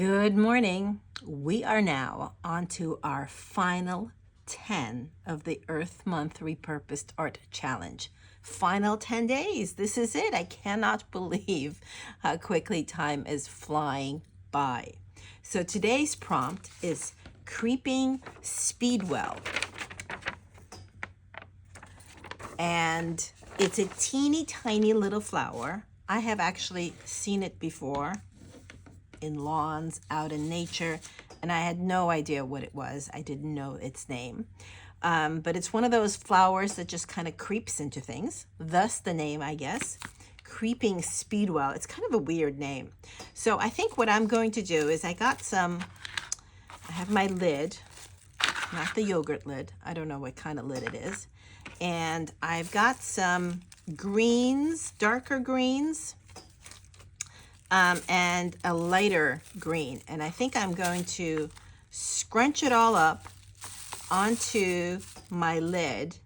Good morning. We are now on to our final 10 of the Earth Month Repurposed Art Challenge. Final 10 days. This is it. I cannot believe how quickly time is flying by. So today's prompt is Creeping Speedwell. And it's a teeny tiny little flower. I have actually seen it before in lawns, out in nature, and I had no idea what it was. I didn't know its name. But it's one of those flowers that just kind of creeps into things, thus the name, I guess. Creeping Speedwell. It's kind of a weird name. So I think what I'm going to do is I have my lid, not the yogurt lid. I don't know what kind of lid it is. And I've got some greens, darker greens, and a lighter green. And I think I'm going to scrunch it all up onto my lid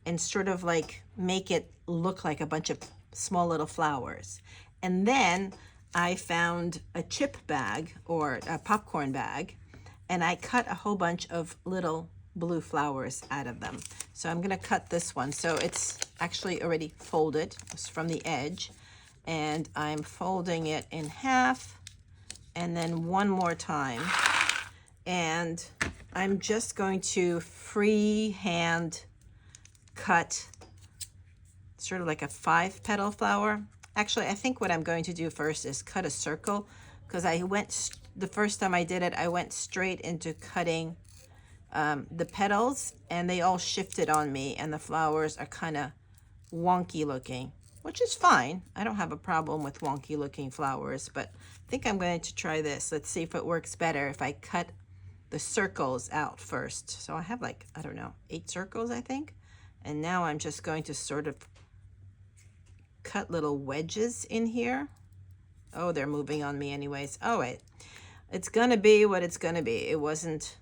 and sort of like make it look like a bunch of small little flowers. And then I found a chip bag or a popcorn bag, and I cut a whole bunch of little blue flowers out of them. So I'm gonna cut this one. So it's actually already folded. It's from the edge. And I'm folding it in half and then one more time. And I'm just going to freehand cut sort of like a 5-petal flower. Actually, I think what I'm going to do first is cut a circle, because the first time I did it, I went straight into cutting the petals, and they all shifted on me, and the flowers are kind of wonky looking, which is fine. I don't have a problem with wonky looking flowers, but I think I'm going to try this. Let's see if it works better if I cut the circles out first. So I have like, I don't know, 8 circles, I think. And now I'm just going to sort of cut little wedges in here. Oh, they're moving on me anyways. Oh wait, it's gonna be what it's gonna be. It wasn't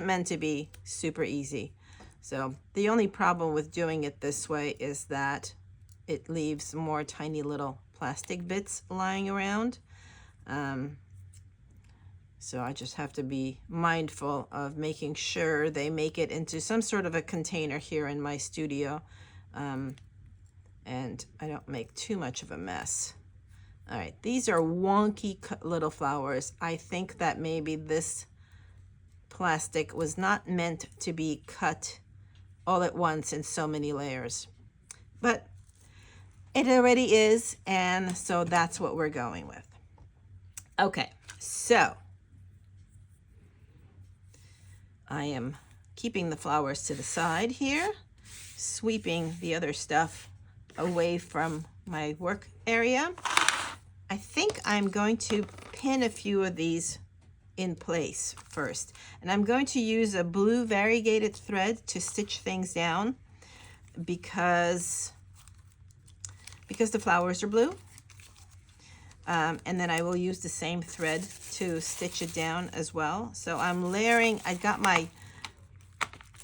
meant to be super easy. So the only problem with doing it this way is that it leaves more tiny little plastic bits lying around. So I just have to be mindful of making sure they make it into some sort of a container here in my studio. And I don't make too much of a mess. All right, these are wonky little flowers. I think that maybe this plastic was not meant to be cut all at once in so many layers. But it already is, and so that's what we're going with. Okay, so I am keeping the flowers to the side here, sweeping the other stuff away from my work area. I think I'm going to pin a few of these in place first, and I'm going to use a blue variegated thread to stitch things down because the flowers are blue. And then I will use the same thread to stitch it down as well. So I'm layering, I got my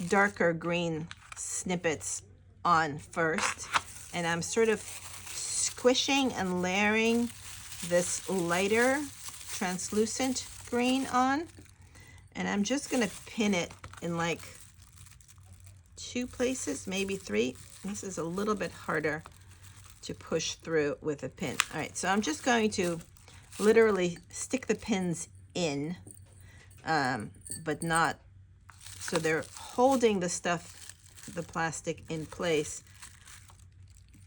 darker green snippets on first, and I'm sort of squishing and layering this lighter translucent green on. And I'm just gonna pin it in like 2 places, maybe 3. This is a little bit harder to push through with a pin. All right, so I'm just going to literally stick the pins in, but not, so they're holding the stuff, the plastic in place,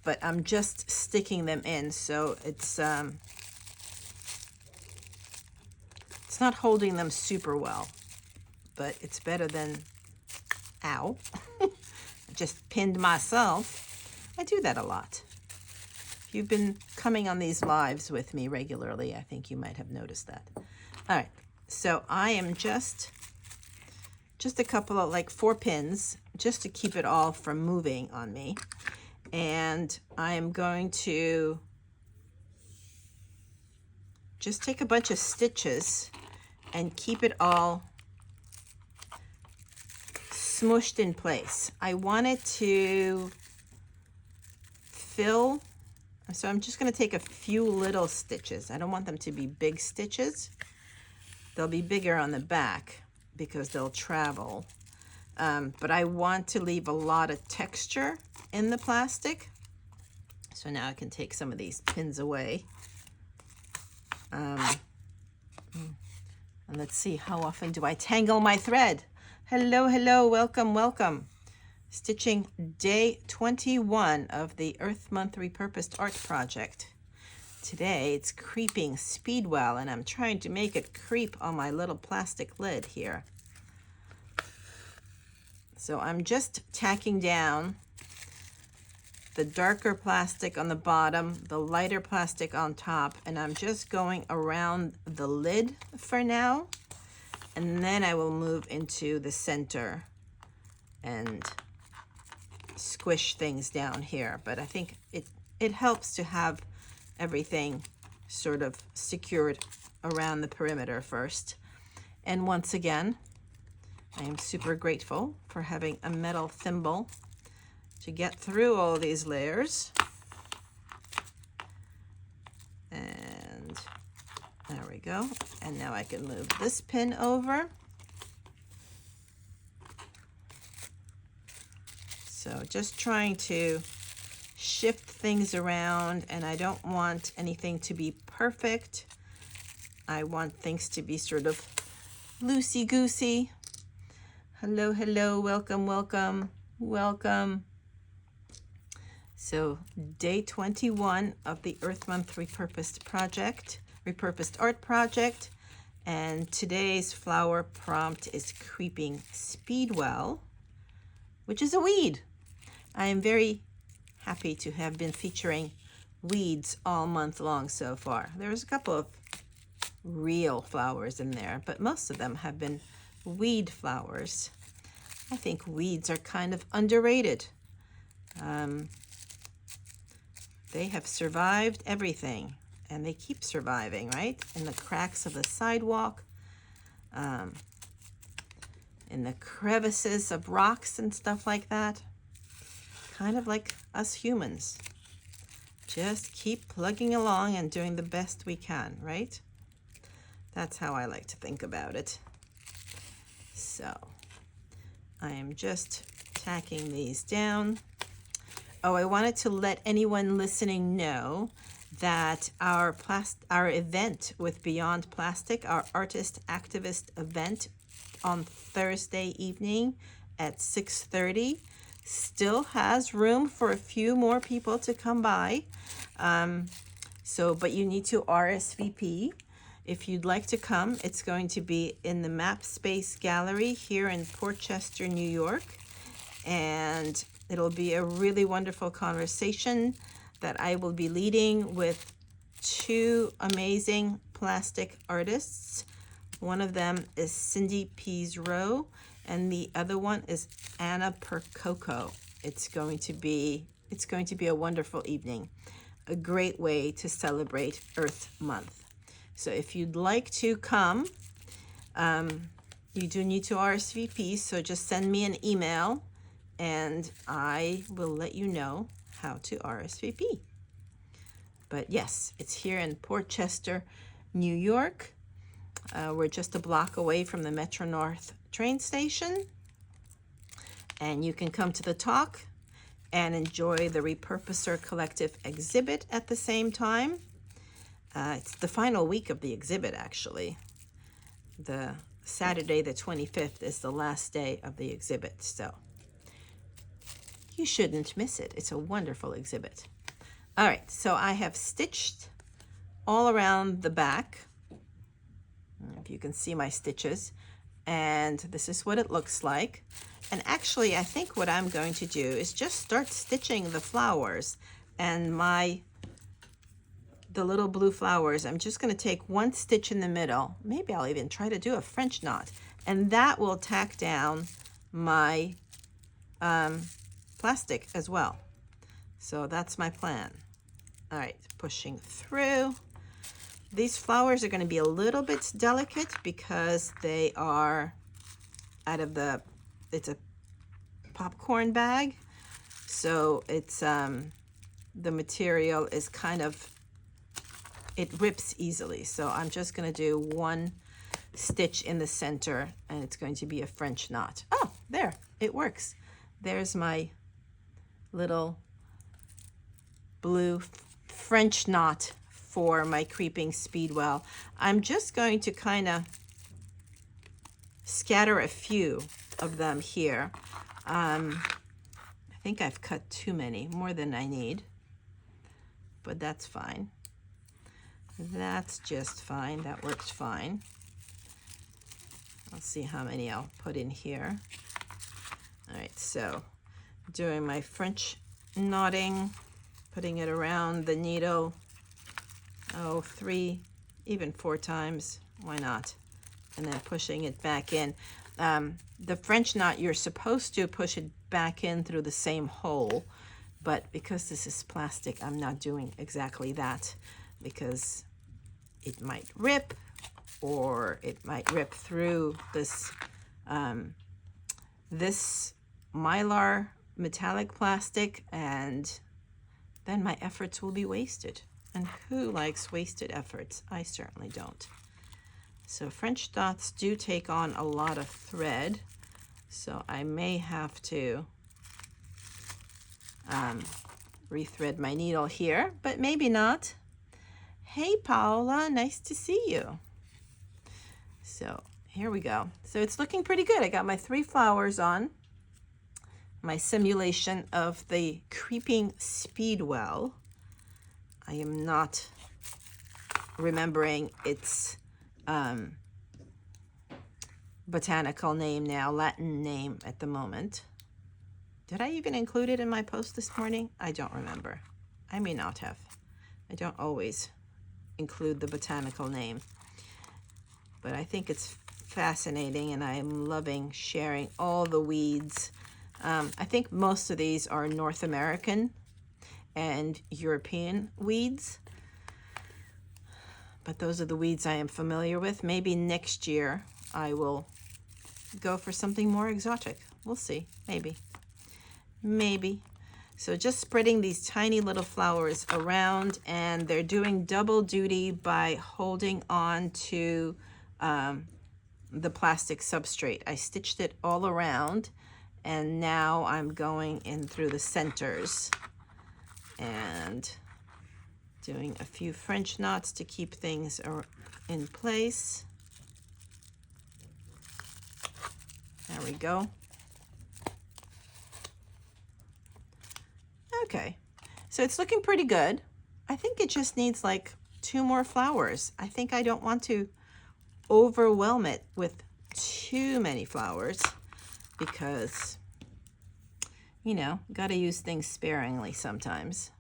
but I'm just sticking them in. So it's not holding them super well, but it's better than, ow, I just pinned myself. I do that a lot. If you've been coming on these lives with me regularly, I think you might have noticed that. All right, so I am just a couple of like 4 pins just to keep it all from moving on me. And I am going to just take a bunch of stitches and keep it all smushed in place. I want it to fill. So I'm just going to take a few little stitches. I don't want them to be big stitches. They'll be bigger on the back because they'll travel. But I want to leave a lot of texture in the plastic. So now I can take some of these pins away. And let's see, how often do I tangle my thread? Hello, hello, welcome, welcome. Stitching day 21 of the Earth Month Repurposed Art Project. Today it's creeping Speedwell, and I'm trying to make it creep on my little plastic lid here. So I'm just tacking down the darker plastic on the bottom, the lighter plastic on top, and I'm just going around the lid for now. And then I will move into the center and squish things down here. But I think it helps to have everything sort of secured around the perimeter first. And once again, I am super grateful for having a metal thimble to get through all these layers. And there we go. And now I can move this pin over. So just trying to shift things around, and I don't want anything to be perfect. I want things to be sort of loosey-goosey. Hello, hello, welcome, welcome, welcome. So day 21 of the Earth Month Repurposed Art Project. And today's flower prompt is Creeping Speedwell, which is a weed. I am very happy to have been featuring weeds all month long so far. There's a couple of real flowers in there, but most of them have been weed flowers. I think weeds are kind of underrated. They have survived everything, and they keep surviving, right? In the cracks of the sidewalk, in the crevices of rocks and stuff like that. Kind of like us humans. Just keep plugging along and doing the best we can, right? That's how I like to think about it. So I am just tacking these down. Oh, I wanted to let anyone listening know that our event with Beyond Plastic, our artist activist event on Thursday evening at 6:30, still has room for a few more people to come by. But you need to RSVP. If you'd like to come, it's going to be in the Map Space Gallery here in Port Chester, New York. And it'll be a really wonderful conversation that I will be leading with two amazing plastic artists. One of them is Cindy Pease Rowe, and the other one is Anna Percoco. It's going to be a wonderful evening, a great way to celebrate Earth Month. So if you'd like to come, you do need to RSVP, so just send me an email and I will let you know how to RSVP. But yes, it's here in Port Chester, New York. We're just a block away from the Metro North train station. And you can come to the talk and enjoy the Repurposer Collective exhibit at the same time. It's the final week of the exhibit, actually. The Saturday, the 25th, is the last day of the exhibit, so you shouldn't miss it. It's a wonderful exhibit. All right, so I have stitched all around the back, if you can see my stitches, and this is what it looks like. And actually, I think what I'm going to do is just start stitching the flowers, and the little blue flowers, I'm just going to take one stitch in the middle. Maybe I'll even try to do a French knot, and that will tack down my plastic as well. So that's my plan. All right, pushing through. These flowers are going to be a little bit delicate because they are it's a popcorn bag. So it's, the material is kind of, it rips easily. So I'm just going to do one stitch in the center, and it's going to be a French knot. Oh, there, it works. There's my little blue French knot for my creeping Speedwell. I'm just going to kind of scatter a few of them here. I think I've cut too many, more than I need, but that's fine. That's just fine. That works fine. Let's see how many I'll put in here. All right, so doing my French knotting, putting it around the needle, 3, even 4 times, why not? And then pushing it back in. The French knot, you're supposed to push it back in through the same hole, but because this is plastic, I'm not doing exactly that, because it might rip, or it might rip through this this Mylar metallic plastic, and then my efforts will be wasted. And who likes wasted efforts? I certainly don't. So French dots do take on a lot of thread, so I may have to rethread my needle here, but maybe not. Hey Paula, nice to see you. So here we go. So it's looking pretty good. I got my 3 flowers on, my simulation of the creeping Speedwell. I am not remembering its botanical name now, Latin name at the moment. Did I even include it in my post this morning? I don't remember. I may not have. I don't always include the botanical name, but I think it's fascinating, and I am loving sharing all the weeds. I think most of these are North American and European weeds, but those are the weeds I am familiar with. Maybe next year I will go for something more exotic. We'll see. Maybe. So just spreading these tiny little flowers around, and they're doing double duty by holding on to the plastic substrate. I stitched it all around, and now I'm going in through the centers and doing a few French knots to keep things in place. There we go. Okay, so it's looking pretty good. I think it just needs like 2 more flowers. I think I don't want to overwhelm it with too many flowers, because, you know, got to use things sparingly sometimes.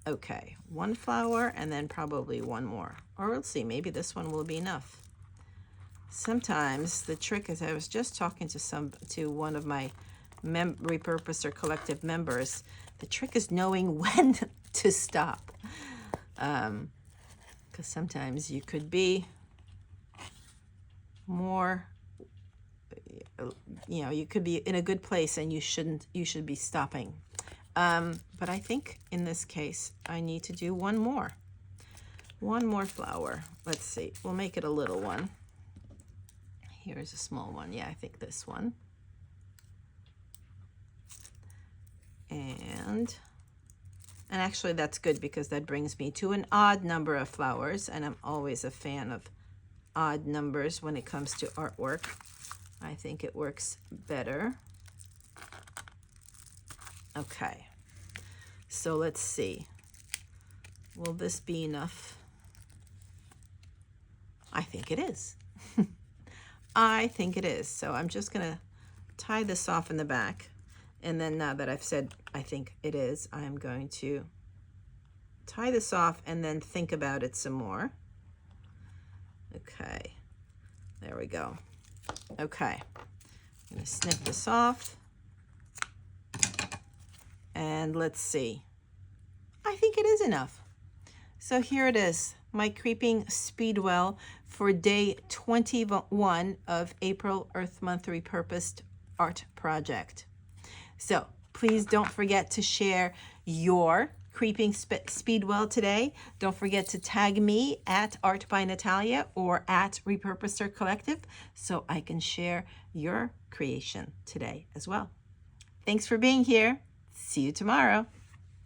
Okay, 1 flower and then probably 1 more. Or we'll see, maybe this one will be enough. Sometimes the trick is, I was just talking to one of my Repurposed or collective members, the trick is knowing when to stop. Because sometimes you could be more, you know, you could be in a good place and you should be stopping. But I think in this case, I need to do 1 more flower. Let's see, we'll make it a little one. Here's a small one. Yeah, I think this one. And actually that's good, because that brings me to an odd number of flowers, and I'm always a fan of odd numbers when it comes to artwork. I think it works better. Okay, so let's see. Will this be enough? I think it is. I think it is. So I'm just gonna tie this off in the back. And then now that I've said I think it is, I'm going to tie this off and then think about it some more. Okay, there we go. Okay, I'm gonna snip this off. And let's see. I think it is enough. So here it is, my creeping Speedwell for day 21 of April Earth Month Repurposed Art Project. So please don't forget to share your creeping Speedwell today. Don't forget to tag me at Art by Natalia or at Repurposed Collective so I can share your creation today as well. Thanks for being here. See you tomorrow.